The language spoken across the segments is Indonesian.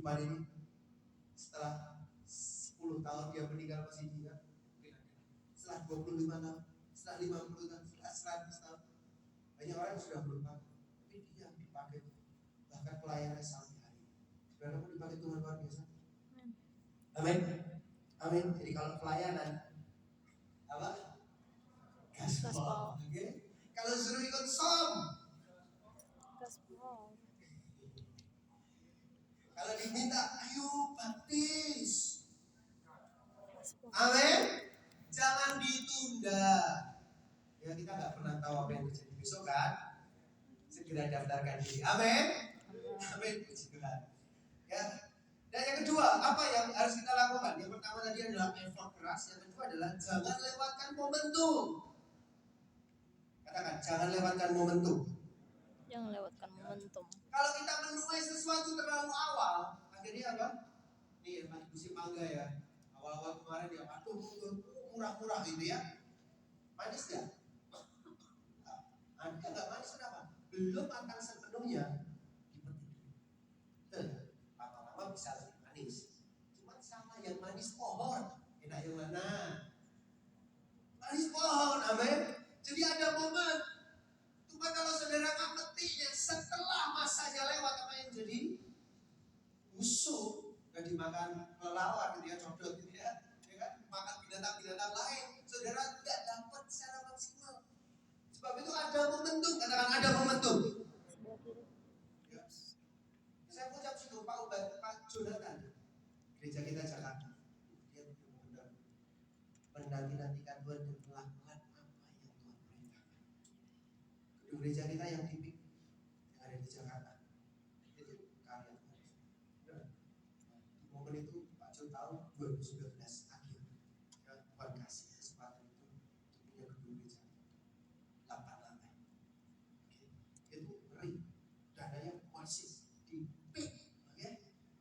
kehidupan ini setelah 10 tahun dia meninggal masih ingat? Setelah 25 tahun, setelah 50 tahun, setelah 100 tahun, banyak orang sudah melupakan, tapi dia dipakai, bahkan pelayanannya sampai hari ini. Saudara mau dipakai Tuhan luar biasa. Amin. Amin. Jadi kalau pelayanan apa? Gaspol. Okay. Kalau suruh ikut som, Gaspol. kalau diminta ayo baptis. Amin. Jangan ditunda. Ya kita nggak pernah tahu apa yang terjadi besok kan. Segera daftarkan diri. Amin. Amin. Puji Tuhan. Ya. Dan yang kedua, apa yang harus kita lakukan? Yang pertama tadi adalah effort keras. Yang kedua adalah jangan lewatkan momentum. Katakan, jangan lewatkan momentum. Jangan lewatkan momentum. Kalau kita menuai sesuatu terlalu awal, akhirnya apa? Nih, musim mangga ya. Awal-awal kemarin ya, aduh murah-murah gitu ya. Manis ya? Ada nggak manis kenapa? Belum matang sepenuhnya dipetik. Lama-lama bisa lebih manis. Cuma sama yang manis pohon, enak yang mana? Manis pohon, amin. Jadi ada momen. Cuma kalau saudara nggak petiknya setelah masanya lewat, apa yang jadi? Busuk, nggak dimakan kelelawar gitu ya, codot gitu ya kan? Makan binatang-binatang lain, saudara tidak dapat secara maksimal. Sebab itu ada momentum, katakan ada momentum. Ya. Saya ucap sih Pak Jonathan, gereja kita Jakarta, dia benar-benar menanti-nantikan Tuhan dan melakukan apa yang Tuhan perintahkan. Kedua gereja kita yang tipik yang ada di Jakarta, itu karya Tuhan. Di momen itu Pak Jo tahu 2019 akhir, ya, Tuhan kasih kesempatan itu untuk punya kedua gereja 8 lantai. Itu ngeri, dananya masih di peak,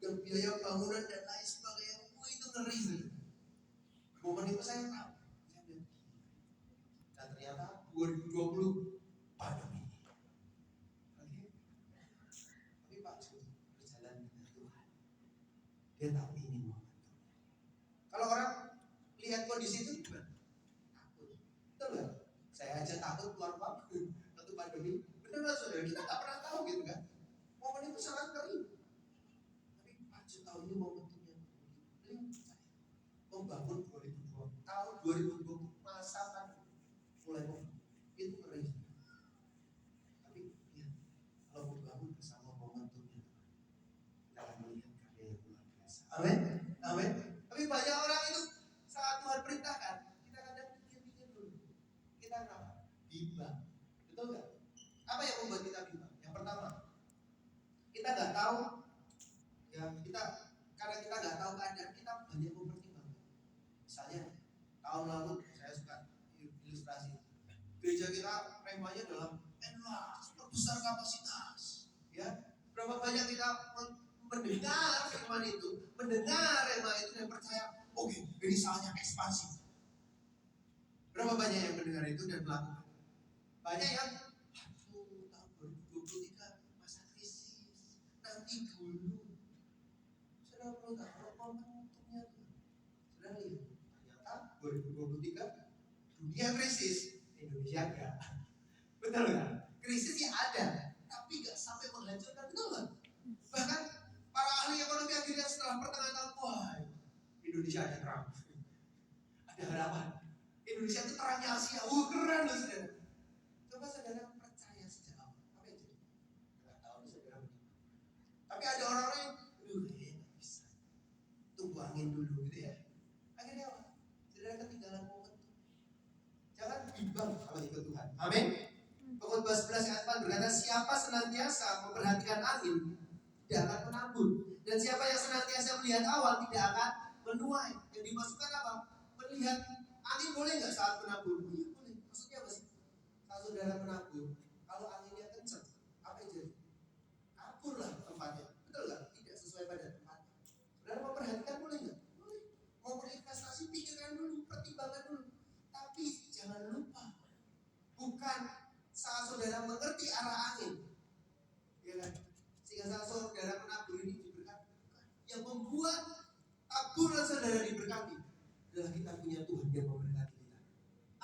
dan biaya bangunan dan lain sebagainya, itu ngeri sih. Momen itu saya tahu, saya bilang, dan ternyata 2020 pandemi. Tapi Pak Jo berjalan dengan Tuhan. Dia tahu ini momentum. Kalau orang lihat kondisi itu gimana? Takut. Betul nggak? Saya aja takut keluar waktu waktu pandemi. Benar nggak saudara? Kita nggak pernah tahu gitu kan? Momen itu sangat ngeri. Tapi Pak Jo tahu ini momentumnya. Beliau percaya membangun 2020 tahun 2020 masa pandemi mulai membangun itu ngeri. Tapi ya, kalau membangun bersama momentumnya, kita akan melihat karya yang luar biasa. Amin. Amin. Tapi banyak orang itu saat Tuhan perintahkan, kita kadang pikir-pikir dulu. Kita kenapa? Bimbang. Betul nggak? Apa yang membuat kita bimbang? Yang pertama, kita nggak tahu. Ya karena kita nggak tahu keadaan, kita banyak mempertimbangkan. Misalnya tahun lalu saya suka ilustrasi. Gereja kita temanya adalah enlarge, perbesar kapasitas. Ya, berapa banyak kita mendengar firman itu, mendengar rema itu dan percaya, oke, ini saatnya ekspansi. Berapa banyak yang mendengar itu dan melakukan? Banyak yang, aduh, tahun 2023 masa krisis, nanti dulu. Saudara perlu tahu momentumnya tuh. Saudara lihat, ternyata 2023 dunia krisis, Indonesia enggak. Betul nggak? Krisis ya ada, tapi nggak sampai menghancurkan, betul nggak? Bahkan para ahli ekonomi akhirnya setelah pertengahan tahun, wah, Indonesia ada terang, ada harapan. Indonesia itu terangnya Asia, keren loh saudara. Coba saudara percaya sejak awal, apa itu? Nggak tahu saudara. Tapi ada orang-orang yang, nggak bisa, tunggu angin dulu gitu ya. Akhirnya apa? Saudara ketinggalan momentum. Jangan bimbang kalau ikut Tuhan. Amin. Pengkhotbah 11 ayat 4 berkata, siapa senantiasa memperhatikan angin tidak akan menabur, dan siapa yang senantiasa melihat awan tidak akan menuai. Yang dimaksudkan apa? Melihat angin boleh nggak saat menabur? Iya boleh. Maksudnya apa sih? Kalau saudara menabur, kalau anginnya kencang, apa yang jadi? Kabur lah tempatnya. Betul nggak? Tidak sesuai pada tempatnya. Saudara memperhatikan boleh nggak? Boleh. Mau berinvestasi pikirkan dulu, pertimbangkan dulu. Tapi jangan lupa, bukan saat saudara mengerti arah angin, ya kan? Sehingga saat saudara menabur ini diberkati. membuat tabungan saudara diberkati adalah kita punya Tuhan yang memberkati kita.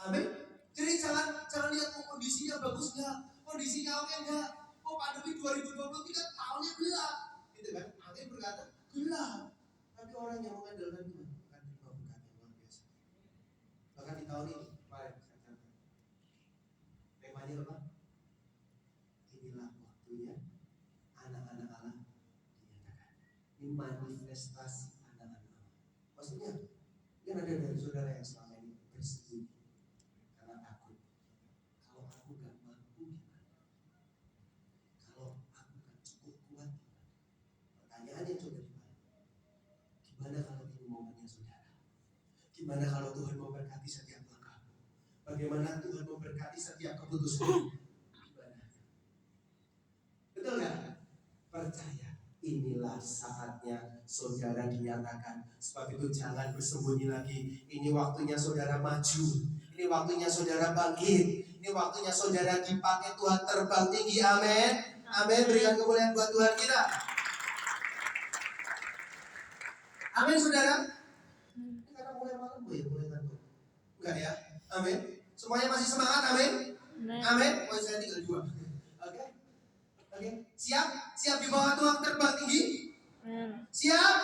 Amin. Jadi jangan lihat kondisinya bagus enggak, kondisinya oke enggak. Pandemi 2023 tahunnya gelap, gitu kan? Angin berkata gelap. Tapi orang yang mengandalkan Tuhan akan terima berkat yang luar biasa. Bahkan di tahun ini, kemarin saya catat, temanya apa? Inilah waktunya anak-anak Allah dinyatakan. Ini manifestasi anak-anak Allah. Maksudnya, kan ada dari saudara yang selama ini bersembunyi karena takut. Kalau aku gak mampu gimana? Kalau aku gak cukup kuat gimana? Pertanyaannya coba gimana kalau ini momennya saudara? Gimana kalau Tuhan memberkati setiap langkah? Bagaimana Tuhan memberkati setiap keputusan? Gimana? Betul gak? Percaya. Inilah saatnya saudara dinyatakan. Sebab itu jangan bersembunyi lagi. Ini waktunya saudara maju. Ini waktunya saudara bangkit. Ini waktunya saudara dipakai Tuhan terbang tinggi. Amin. Amin. Berikan kemuliaan buat Tuhan kita. Amin saudara. Ini karena mulai malam mulai ngantuk. Enggak ya? Amin. Semuanya masih semangat. Amin. Amin. Poin saya tinggal 2. Oke. Siap di bawah Tuhan terbang tinggi. Siap.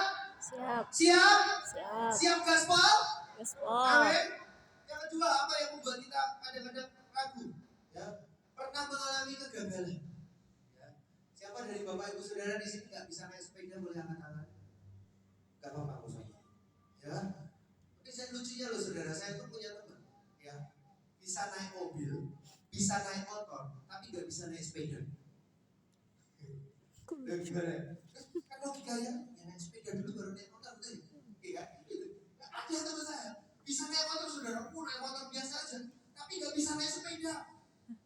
Siap gaspol. Amin. Yang kedua, apa yang membuat kita kadang-kadang ragu? Ya, pernah mengalami kegagalan. Ya. Siapa dari Bapak Ibu Saudara di sini nggak bisa naik sepeda boleh angkat tangan? Gak apa-apa musuhnya. Ya. Tapi saya lucunya loh saudara, saya tuh punya teman. Ya, bisa naik mobil, bisa naik motor, tapi nggak bisa naik sepeda. Dan gimana? Kan logikanya, ya naik sepeda dulu baru naik motor, betul? Iya, gitu. Ada teman saya, bisa naik motor saudara, naik motor biasa aja, tapi nggak bisa naik sepeda.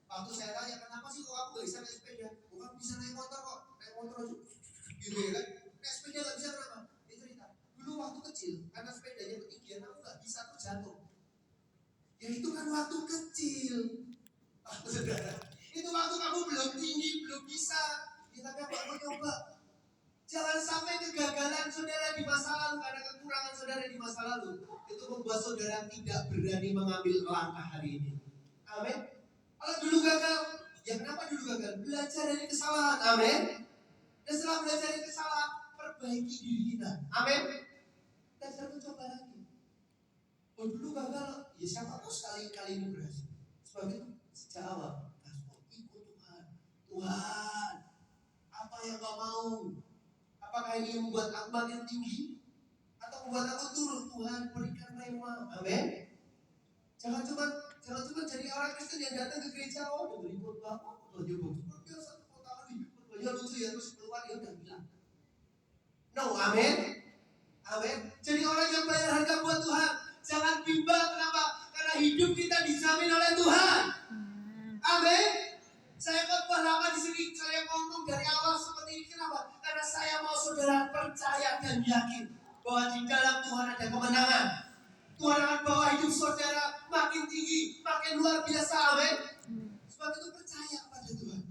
Waktu saya tanya, kenapa sih kok aku nggak bisa naik sepeda? Bukan bisa naik motor kok, naik motor aja, gitu ya kan? Naik sepeda nggak bisa kenapa? Dia cerita, dulu waktu kecil, karena sepedanya ketinggian, aku nggak bisa tuh jatuh. Ya itu kan waktu kecil, saudara. Itu waktu kamu belum tinggi, belum bisa. Ya, tapi apa mau coba? Jangan sampai kegagalan saudara di masa lalu karena kekurangan saudara di masa lalu itu membuat saudara tidak berani mengambil langkah hari ini. Amin. Kalau dulu gagal, ya kenapa dulu gagal? Belajar dari kesalahan. Amin. Dan setelah belajar dari kesalahan, perbaiki diri kita. Amin. Dan setelah coba lagi. Oh dulu gagal, ya siapa tahu sekali-kali ini berhasil. Sebab itu sejak awal, ikut Tuhan. Tuhan, apa yang kau mau? Apakah ini membuat aku makin tinggi atau membuat aku turun? Tuhan berikan rema. Amin. Jangan cuma jadi orang Kristen yang datang ke gereja, oh udah beri khotbah, oh jebol, biasa khotbah nih, khotbahnya lucu ya terus keluar ya udah bilang. No, amin. Amin. Jadi orang yang bayar harga buat Tuhan, jangan bimbang kenapa? Karena hidup kita dijamin oleh Tuhan. Amin. Saya khotbah lama di sini, saya ngomong dari awal seperti ini kenapa? Karena saya mau saudara percaya dan yakin bahwa di dalam Tuhan ada kemenangan. Tuhan akan bawa hidup saudara makin tinggi, makin luar biasa. Amin. Sebab itu percaya kepada Tuhan.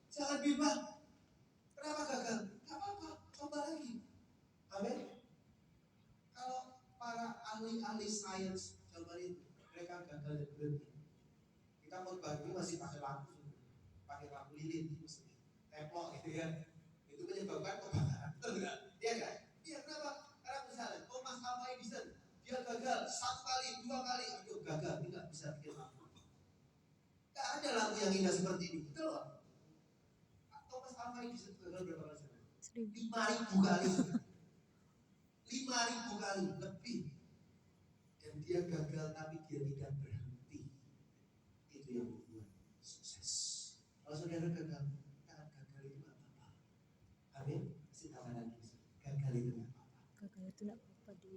Jangan bimbang. Kenapa gagal? Gak apa-apa, coba lagi. Amin. Kalau para ahli-ahli sains zaman itu, mereka gagal dan berhenti. Kita khotbah ini masih pakai lampu lilin, teplok gitu ya. Itu menyebabkan kebakaran. Betul enggak? Iya enggak? Iya kenapa? Karena misalnya Thomas Alva Edison, dia gagal 1 kali, 2 kali, aduh gagal, dia nggak bisa bikin lampu. Nggak ada lampu yang indah seperti ini, betul loh. Thomas Alva Edison gagal berapa kali? 5.000 kali. 5.000 kali lebih. Dan dia gagal tapi dia tidak berhenti. Itu yang membuat sukses. Kalau saudara gagal, gagal itu nggak apa-apa. Amin. Kasih tawaran lagi. Gagal itu nggak apa-apa. Gagal itu nggak apa-apa di.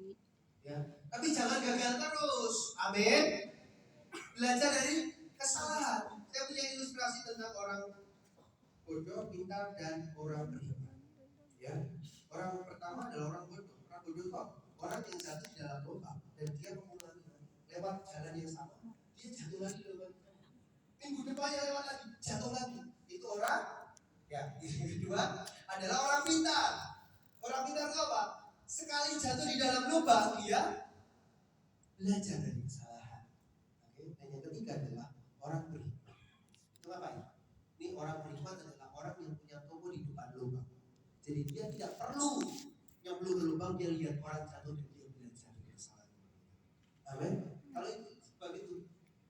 Ya, tapi jangan gagal terus. Amin. Belajar dari kesalahan. Saya punya ilustrasi tentang orang bodoh, pintar, dan orang berhebat. Ya, orang pertama adalah orang bodoh. Orang bodoh itu orang yang jatuh di dalam lubang dan dia mengulangi lewat jalan yang sama. Dia jatuh lagi lewat. Minggu depannya lewat lagi, jatuh lagi. Itu orang. Ya, yang kedua adalah orang pintar. Orang pintar itu apa? itu jatuh di dalam lubang, dia belajar dari kesalahan. Oke, dan yang ketiga adalah orang berhikmat. Itu apa ya? Ini orang berhikmat adalah orang yang punya toko di depan lubang. Jadi dia tidak perlu nyemplung ke lubang, dia lihat orang jatuh dan dia belajar dari kesalahan. Amin. Kalau itu sebab itu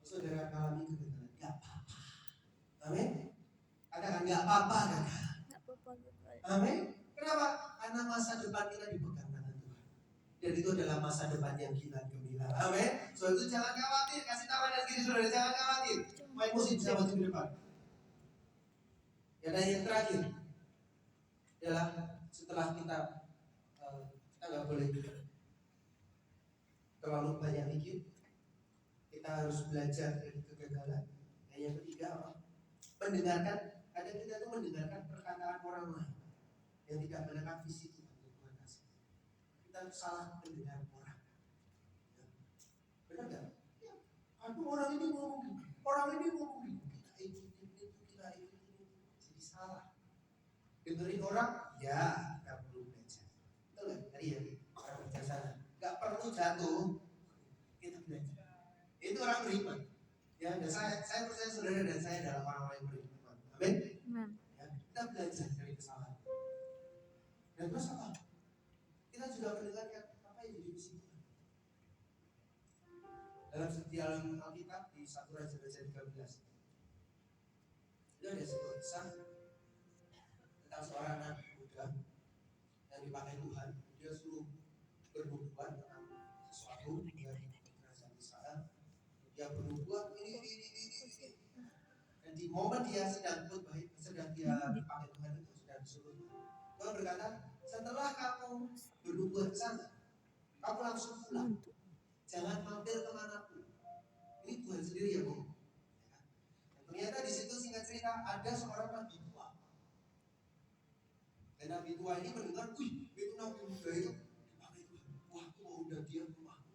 saudara alami kegagalan, nggak apa-apa. Amin. Katakan nggak apa-apa, gagal. Nggak apa-apa gagal. Amin. Kenapa? Karena masa depan kita dipegang tangan Tuhan. Dan itu adalah masa depan yang kilat gemilang. Amin. Soal itu jangan khawatir. Kasih tahu dan kiri saudara, jangan khawatir. Main musik bisa maju ke depan. Dan yang terakhir adalah setelah kita nggak boleh terlalu banyak mikir. Kita harus belajar dari kegagalan. Dan yang ketiga apa? Mendengarkan. Kadang kita tuh mendengarkan perkataan orang lain yang tidak mendengar visi Tuhan yang Tuhan kasih. Kita salah mendengar orang. Ya. Benar nggak? Ya. Aduh orang ini ngomong gitu. Orang ini ngomong gitu. Kita ikutin itu, kita ikutin itu. Jadi salah. Dengerin orang, ya kita perlu belajar. Betul nggak? Tadi ya orang bijaksana. Nggak perlu jatuh. Kita belajar. Itu orang berhikmat. Ya, dan saya percaya saudara dan saya adalah orang-orang yang berhikmat. Amin. Ya, kita belajar dari kesalahan. Dan terus apa? Kita juga mendengarkan apa yang jadi misi Tuhan. Dalam Alkitab di 1 Raja-Raja 13 itu ada sebuah kisah tentang seorang anak muda yang dipakai Tuhan. Dia suruh bernubuat tentang sesuatu dengan kerajaan Israel. Dia bernubuat ini. Dan di momen dia sedang dia dipakai Tuhan itu sedang disuruh Tuhan berkata, setelah kamu bernubuat ke sana, kamu langsung pulang. Jangan mampir kemanapun. Ini Tuhan sendiri yang ngomong. Ternyata di situ singkat cerita ada seorang nabi tua. Dan nabi tua ini mendengar, wih, itu nabi muda itu dipakai Tuhan. Wah, aku mau undang dia ke rumahku.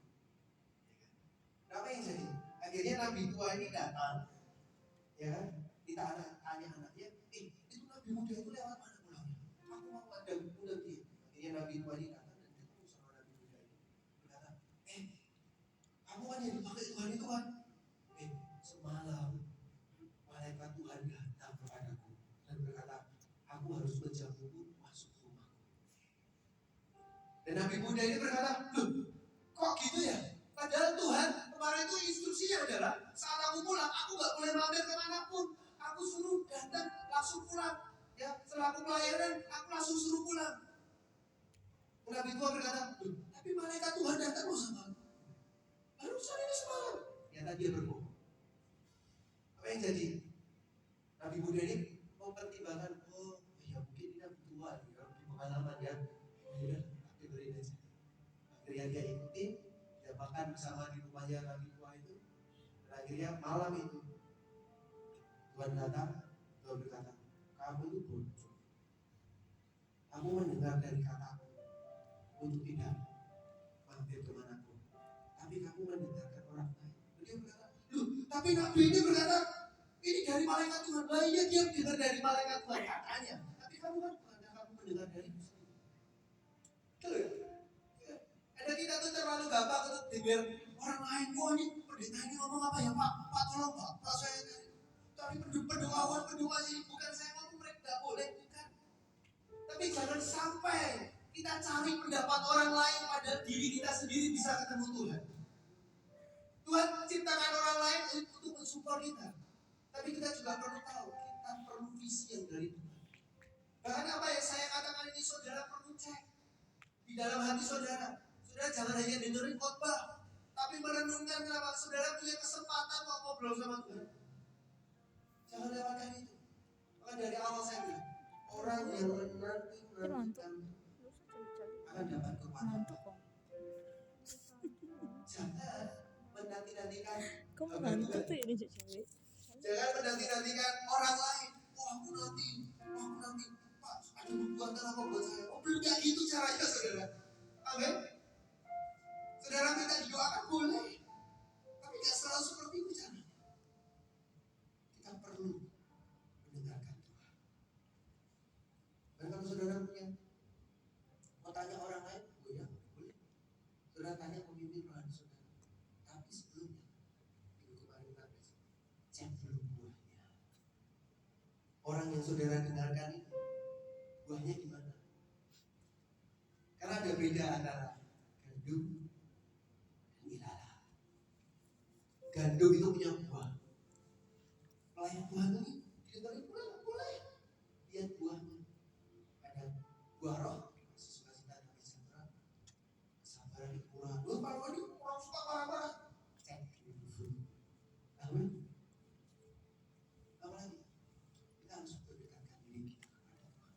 Apa yang jadi? Akhirnya nabi tua ini datang, ya kan? Kita tanya anaknya, itu nabi muda itu lewat mana pulangnya? Aku mau undang dia. Akhirnya nabi tua ini datang dan ketemu sama nabi muda ini. Berkata, kamu kan yang dipakai Tuhan itu kan? Semalam malaikat Tuhan datang kepadaku dan berkata, aku harus menjamumu masuk rumahku. Dan nabi muda ini berkata, loh, kok gitu ya? Padahal Tuhan kemarin itu instruksinya adalah saat aku pulang, aku gak boleh mampir kemanapun. Aku suruh datang langsung pulang. Ya, setelah aku pelayanan, aku langsung suruh pulang. Nabi tua berkata, tapi malaikat Tuhan datang loh sama aku. Barusan ini semalam. Ternyata dia berbohong. Apa yang jadi? Nabi muda ini mempertimbangkan, ya mungkin dia tua, ya, lebih pengalaman ya. Kemudian dengerin aja. Akhirnya dia ikutin, dia makan bersama di rumahnya Nabi tua itu. Dan akhirnya malam itu Tuhan datang, Tuhan berkata, kamu itu bodoh. Kamu mendengar dari kataku untuk tidak mampir kemanapun. Tapi kamu mendengarkan orang lain. Dia berkata, loh, tapi Nabi ini berkata, ini dari malaikat Tuhan. Lah iya dia dengar dari malaikat Tuhan katanya. Tapi kamu kan bukan kamu mendengar dari Gusti. Betul ya? Ada kita tuh terlalu gampang untuk dengar orang lain. Wah ini pendeta ini ngomong apa ya Pak? Pak tolong Pak saya tapi pendoa ini bukan saya ngomong mereka tidak boleh bukan. Tapi jangan sampai kita cari pendapat orang lain pada diri kita sendiri bisa ketemu Tuhan. Tuhan ciptakan orang lain untuk mensupport kita. Tapi kita juga perlu tahu kita perlu visi yang dari Tuhan. Bahkan apa yang saya katakan ini saudara perlu cek di dalam hati saudara. Saudara jangan hanya dengerin khotbah, tapi merenungkan kenapa saudara punya kesempatan mau ngobrol sama Tuhan. Jangan lewatkan itu. Maka dari awal saya bilang, orang yang menanti-nantikan akan dapat kekuatan. Jangan menanti-nantikan. Kamu ngantuk tuh ini cewek. Jangan menanti-nantikan orang lain. Aku nanti, Pak, ada nubuatan apa buat saya? Belum kayak gitu caranya, saudara. Amin. Saudara minta didoakan boleh, tapi nggak selalu seperti itu caranya. Kita perlu mendengarkan Tuhan. Dan kalau saudara punya mau tanya orang lain, boleh. Saudara tanya pemimpin rohani saudara. Tapi sebelumnya, minggu kemarin kita cek dulu buahnya. Orang yang saudara dengarkan ini, buahnya gimana? Karena ada beda antara gandum dan ilalah. Gandum itu punya buah. Pelayan Tuhan ini didengarin boleh. Lihat buahnya. Ada buah roh, kasih sukacita, damai sejahtera, kesabaran, kemurahan. Loh, kalau ini orang suka marah-marah, cek dulu. Amin. Apalagi kita harus mendekatkan diri kita kepada Tuhan.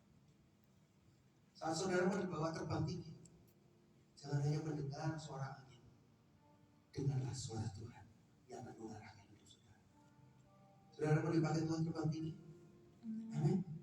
Saat saudara mau dibawa terbang tinggi, jangan hanya mendengar suara angin, dengarlah suara Tuhan yang akan mengarahkan hidup saudara. Saudara mau dipakai Tuhan terbang tinggi? Amin.